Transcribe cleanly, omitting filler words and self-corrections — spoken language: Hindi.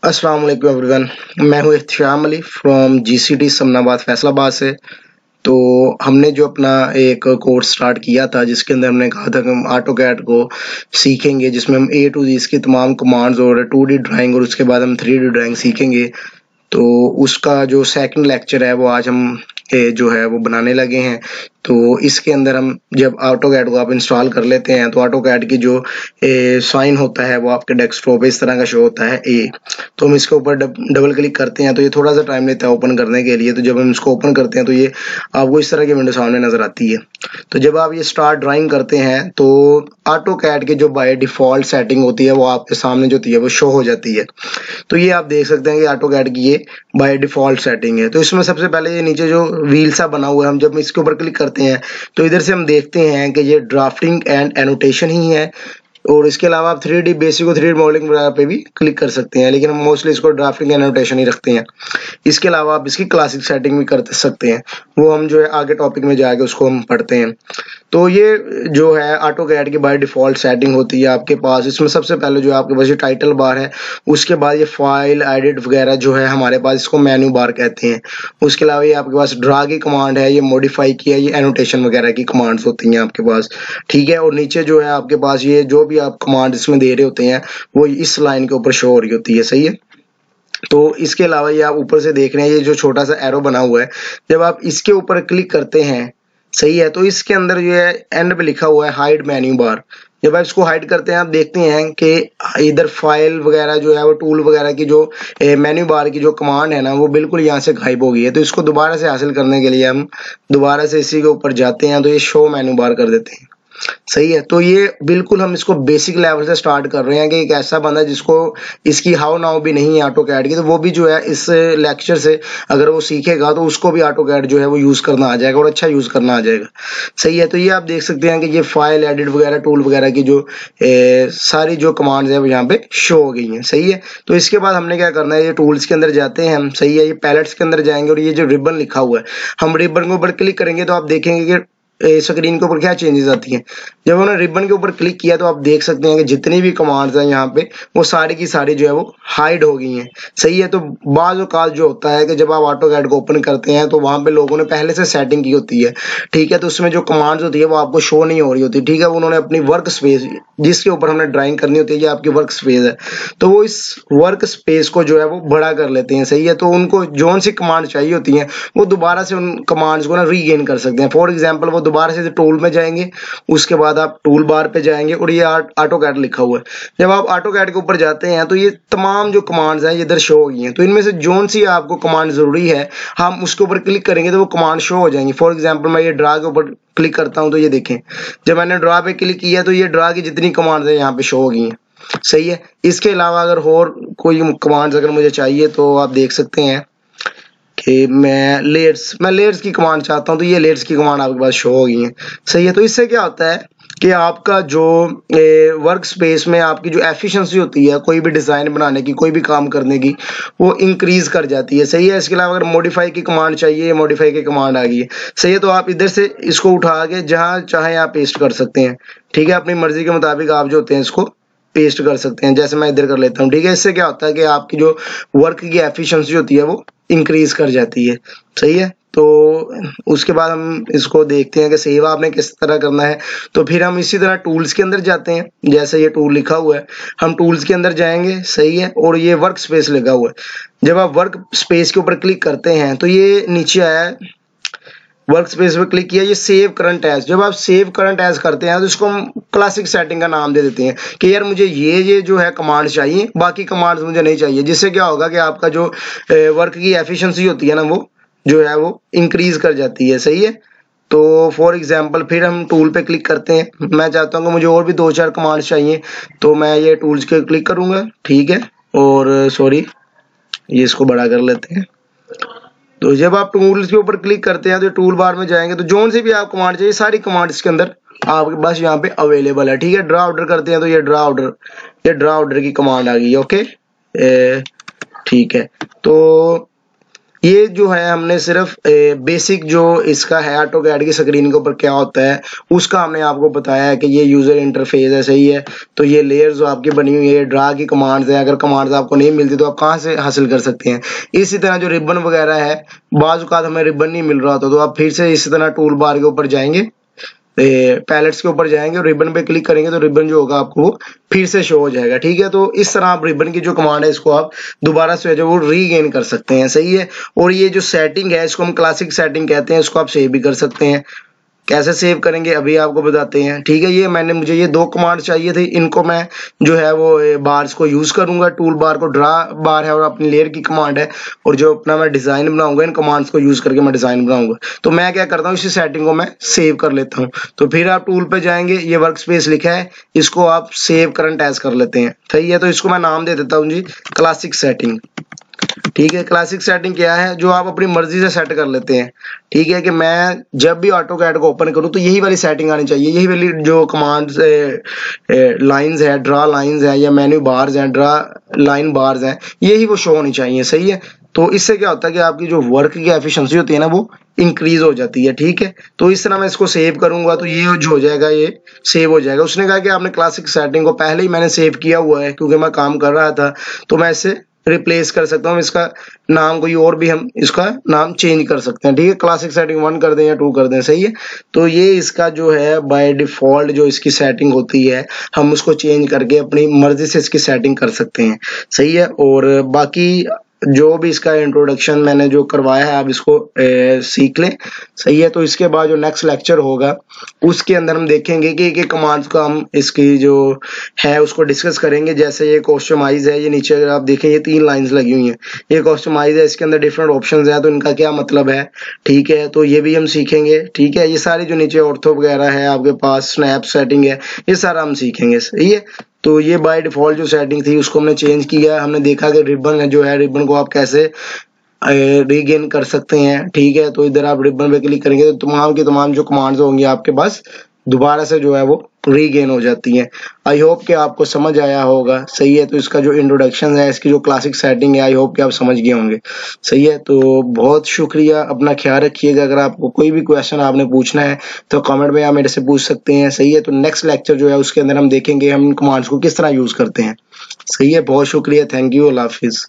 अस्सलाम वालेकुम एवरीवन। मैं हूँ इख्तियाम अली फ्रॉम जीसीटी समनाबाद फैसलाबाद से। तो हमने जो अपना एक कोर्स स्टार्ट किया था जिसके अंदर हमने कहा था कि हम ऑटोकैड को सीखेंगे, जिसमें हम ए टू जी इसकी तमाम कमांड्स और 2D ड्राइंग और उसके बाद हम 3D ड्राइंग सीखेंगे। तो उसका जो सेकंड लेक्चर है वो आज हम जो है वो बनाने लगे हैं। तो इसके अंदर हम जब ऑटोकैड को आप इंस्टॉल कर लेते हैं तो ऑटोकैड की जो साइन होता है वो आपके डेस्कटॉप पे इस तरह का शो होता है ए। तो हम इसके ऊपर डबल क्लिक करते हैं तो ये थोड़ा सा टाइम लेता है ओपन करने के लिए। तो जब हम इसको ओपन करते हैं तो ये आपको इस तरह की विंडो सामने नजर आती है। तो जब आप ये स्टार्ट ड्राइंग करते हैं तो ऑटोकैड की जो बाय डिफॉल्ट सेटिंग होती है वो आपके सामने जो होती है वो शो हो जाती है। तो ये आप देख सकते हैं कि ऑटोकैड की ये बाय डिफॉल्ट सेटिंग है। तो इसमें सबसे पहले ये नीचे जो व्हील सा बना हुआ है, हम जब इसके ऊपर क्लिक करते हैं तो इधर से हम देखते हैं कि ये ड्राफ्टिंग एंड एनोटेशन ही है। और इसके अलावा आप 3D बेसिक और 3D मॉडलिंग वगैरह पे भी क्लिक कर सकते हैं, लेकिन हम मोस्टली इसको ड्राफ्टिंग एंड एनोटेशन ही रखते हैं। इसके अलावा आप इसकी क्लासिक सेटिंग भी कर सकते हैं, वो हम जो है आगे टॉपिक में जाके उसको हम पढ़ते हैं। तो ये जो है ऑटोकैड की बाय डिफॉल्ट सेटिंग होती है आपके पास। इसमें सबसे पहले जो है आपके पास ये टाइटल बार है, उसके बाद ये फाइल एडिट वगैरह जो है हमारे पास, इसको मेन्यू बार कहते हैं। उसके अलावा ये आपके पास ड्रा की कमांड है, ये मॉडिफाई की है, ये एनोटेशन वगैरह की कमांड्स होती हैं आपके पास, ठीक है। और नीचे जो है आपके पास ये जो भी आप कमांड इसमें दे रहे होते हैं वो इस लाइन के ऊपर शो हो रही होती है, सही है। तो इसके अलावा ये आप ऊपर से देख रहे हैं ये जो छोटा सा एरो बना हुआ है, जब आप इसके ऊपर क्लिक करते हैं, सही है, तो इसके अंदर जो है एंड पे लिखा हुआ है हाइड मेन्यू बार। जब आप इसको हाइड करते हैं आप देखते हैं कि इधर फाइल वगैरह जो है वो टूल वगैरह की जो मेन्यू बार की जो कमांड है ना वो बिल्कुल यहाँ से गायब हो गई है। तो इसको दोबारा से हासिल करने के लिए हम दोबारा से इसी के ऊपर जाते हैं तो ये शो मेन्यू बार कर देते हैं, सही है। तो ये बिल्कुल हम इसको बेसिक लेवल से स्टार्ट कर रहे हैं कि एक ऐसा बंदा जिसको इसकी हाउ नाउ भी नहीं है ऑटोकैड की, तो वो भी जो है इस लेक्चर से अगर वो सीखेगा तो उसको भी ऑटोकैड जो है वो यूज करना आ जाएगा और अच्छा यूज करना आ जाएगा, सही है। तो ये आप देख सकते हैं कि ये फाइल एडिट वगैरह टूल वगैरह की जो सारी जो कमांड्स है वो यहाँ पे शो हो गई हैं, सही है। तो इसके बाद हमने क्या करना है, ये टूल्स के अंदर जाते हैं हम, सही है, ये पैलेट्स के अंदर जाएंगे और ये जो रिबन लिखा हुआ है हम रिबन के ऊपर क्लिक करेंगे तो आप देखेंगे कि स्क्रीन के ऊपर क्या चेंजेस आती हैं। जब उन्होंने रिबन के ऊपर क्लिक किया तो आप देख सकते हैं कि जितनी भी कमांड्स हैं यहाँ पे वो सारी की सारी जो है वो हाइड हो गई हैं, सही है। तो बाज़ औक़ात जो होता है कि जब आप ऑटोकैड को ओपन करते हैं तो वहां पे लोगों ने पहले से सेटिंग की होती है, ठीक है, तो उसमें जो कमांड्स होती है वो आपको शो नहीं हो रही होती, ठीक है। उन्होंने अपनी वर्क स्पेस जिसके ऊपर हमने ड्राइंग करनी होती है, ये आपकी वर्क स्पेस है, तो वो इस वर्क स्पेस को जो है वो बड़ा कर लेते हैं, सही है। तो उनको जोन सी कमांड चाहिए होती है वो दोबारा से उन कमांड्स को ना रीगेन कर सकते हैं। फॉर एग्जाम्पल वो दोबारा से टूल में जाएंगे, उसके बाद आप टूल बार पे जाएंगे और ये ऑटोकैड लिखा हुआ है। जब आप ऑटोकैड के ऊपर जाते हैं तो ये तमाम जो कमांड्स हैं ये इधर शो हो गई हैं। तो इनमें से जोन सी आपको कमांड जरूरी है हम उसके ऊपर क्लिक करेंगे तो वो कमांड शो हो जाएंगी। फॉर एग्जाम्पल मैं ये ड्रा के ऊपर क्लिक करता हूं तो ये देखें, जब मैंने ड्रा पे क्लिक किया तो ये ड्रा की जितनी कमांड्स है यहाँ पे शो हो गई हैं, सही है। इसके अलावा अगर और कोई कमांड्स अगर मुझे चाहिए तो आप देख सकते हैं कि मैं लेयर्स की कमांड चाहता हूं तो ये लेयर्स की कमांड आपके पास शो हो गई है, सही है। तो इससे क्या होता है कि आपका जो वर्क स्पेस में आपकी जो एफिशिएंसी होती है कोई भी डिजाइन बनाने की, कोई भी काम करने की, वो इंक्रीज कर जाती है, सही है। इसके अलावा अगर मॉडिफाई की कमांड चाहिए, मॉडिफाई की कमांड आ गई है, सही है, तो आप इधर से इसको उठा के जहां चाहे आप पेस्ट कर सकते हैं, ठीक है। अपनी मर्जी के मुताबिक आप जो होते हैं इसको पेस्ट कर सकते हैं, जैसे मैं इधर कर लेता हूँ, ठीक है। इससे क्या होता है कि आपकी जो वर्क की एफिशिएंसी होती है वो इंक्रीज कर जाती है, सही है। तो उसके बाद हम इसको देखते हैं कि सेव आपने किस तरह करना है। तो फिर हम इसी तरह टूल्स के अंदर जाते हैं, जैसे ये टूल लिखा हुआ है हम टूल्स के अंदर जाएंगे, सही है, और ये वर्क स्पेस लिखा हुआ है। जब आप वर्क स्पेस के ऊपर क्लिक करते हैं तो ये नीचे आया है, वर्क स्पेस पे क्लिक किया, ये सेव करंट एज। जब आप सेव करंट एज करते हैं तो इसको हम क्लासिक सेटिंग का नाम दे देते हैं कि यार मुझे ये जो है कमांड चाहिए, बाकी कमांड्स मुझे नहीं चाहिए। जिससे क्या होगा कि आपका जो वर्क की एफिशिएंसी होती है ना वो जो है वो इंक्रीज कर जाती है, सही है। तो फॉर एग्जाम्पल फिर हम टूल पे क्लिक करते हैं, मैं चाहता हूँ कि मुझे और भी 2-4 कमांड्स चाहिए तो मैं ये टूल्स के क्लिक करूंगा, ठीक है। और सॉरी ये इसको बड़ा कर लेते हैं। तो जब आप टूल्स के ऊपर क्लिक करते हैं तो टूल बार में जाएंगे तो जोन से भी आप कमांड चाहिए सारी कमांड इसके अंदर आपके पास यहाँ पे अवेलेबल है, ठीक है। ड्रा ऑर्डर करते हैं तो ये ड्रा ऑर्डर की कमांड आ गई है, ओके, ठीक है। तो ये जो है हमने सिर्फ बेसिक जो इसका है ऑटोकैड की स्क्रीन के ऊपर क्या होता है उसका हमने आपको बताया है कि ये यूजर इंटरफेस है, सही है। तो ये लेयर्स जो आपकी बनी हुई है, ड्रा की कमांड्स है, अगर कमांड्स आपको नहीं मिलती तो आप कहाँ से हासिल कर सकते हैं। इसी तरह जो रिबन वगैरह है, बाज़ औक़ात हमें रिबन नहीं मिल रहा होता तो आप फिर से इसी तरह टूल बार के ऊपर जाएंगे, पैलेट्स के ऊपर जाएंगे और रिबन पे क्लिक करेंगे तो रिबन जो होगा आपको वो फिर से शो हो जाएगा, ठीक है। तो इस तरह आप रिबन की जो कमांड है इसको आप दोबारा से जो वो रीगेन कर सकते हैं, सही है। और ये जो सेटिंग है इसको हम क्लासिक सेटिंग कहते हैं, इसको आप सेव भी कर सकते हैं। कैसे सेव करेंगे अभी आपको बताते हैं, ठीक है। ये मुझे ये 2 कमांड चाहिए थे, इनको मैं जो है वो बार्स को यूज करूंगा, टूल बार को ड्रा बार है और अपनी लेयर की कमांड है, और जो अपना मैं डिजाइन बनाऊंगा इन कमांड्स को यूज करके मैं डिजाइन बनाऊंगा। तो मैं क्या करता हूँ, इसी सेटिंग को मैं सेव कर लेता हूँ। तो फिर आप टूल पे जाएंगे, ये वर्क स्पेस लिखा है, इसको आप सेव करंट एज कर लेते हैं, सही है। तो इसको मैं नाम दे देता हूँ जी क्लासिक सेटिंग, ठीक है। क्लासिक सेटिंग क्या है, जो आप अपनी मर्जी से सेट कर लेते हैं, ठीक है। कि मैं जब भी ऑटोकैड को ओपन करूं तो यही वाली सेटिंग आनी चाहिए, यही वाली जो कमांड्स लाइंस है, ड्रा लाइंस है या मेन्यू बार्स हैं, ड्रा लाइन बार्स हैं, यही वो शो होनी चाहिए, सही है। तो इससे क्या होता है कि आपकी जो वर्क की एफिशिएंसी होती है ना वो इंक्रीज हो जाती है, ठीक है। तो इस तरह मैं इसको सेव करूंगा तो ये जो हो जाएगा ये सेव हो जाएगा। उसने कहा कि आपने क्लासिक सेटिंग को पहले ही मैंने सेव किया हुआ है क्योंकि मैं काम कर रहा था, तो मैं इसे रिप्लेस कर सकता हूँ, इसका नाम कोई और भी हम इसका नाम चेंज कर सकते हैं, ठीक है। क्लासिक सेटिंग 1 कर दें या 2 कर दें, सही है। तो ये इसका जो है बाय डिफॉल्ट जो इसकी सेटिंग होती है हम उसको चेंज करके अपनी मर्जी से इसकी सेटिंग कर सकते हैं, सही है। और बाकी जो भी इसका इंट्रोडक्शन मैंने जो करवाया है आप इसको सीख लें, सही है। तो इसके बाद जो नेक्स्ट लेक्चर होगा उसके अंदर हम देखेंगे कि एक कमांड्स का हम इसकी जो है उसको डिस्कस करेंगे। जैसे ये कस्टमाइज है, ये नीचे अगर आप देखें ये 3 लाइंस लगी हुई हैं, ये कस्टमाइज है, इसके अंदर डिफरेंट ऑप्शंस हैं तो इनका क्या मतलब है, ठीक है। तो ये भी हम सीखेंगे, ठीक है। ये सारी जो नीचे ऑर्थो वगैरह है आपके पास, स्नैप सेटिंग है, ये सारा हम सीखेंगे, सही है। तो ये बाय डिफॉल्ट जो सेटिंग थी उसको हमने चेंज किया, हमने देखा कि रिबन है जो है, रिबन को आप कैसे रीगेन कर सकते हैं, ठीक है। तो इधर आप रिबन पे क्लिक करेंगे तो तमाम की तमाम जो कमांड्स होंगी आपके पास दोबारा से जो है वो रीगेन हो जाती हैं। आई होप कि आपको समझ आया होगा, सही है। तो इसका जो इंट्रोडक्शन है, इसकी जो क्लासिक सेटिंग है, आई होप कि आप समझ गए होंगे, सही है। तो बहुत शुक्रिया, अपना ख्याल रखिएगा। अगर आपको कोई भी क्वेश्चन आपने पूछना है तो कमेंट में आप मेरे से पूछ सकते हैं, सही है। तो नेक्स्ट लेक्चर जो है उसके अंदर हम देखेंगे हम इन कमांड्स को किस तरह यूज करते हैं, सही है। बहुत शुक्रिया, थैंक यू, अल्लाह हाफिज।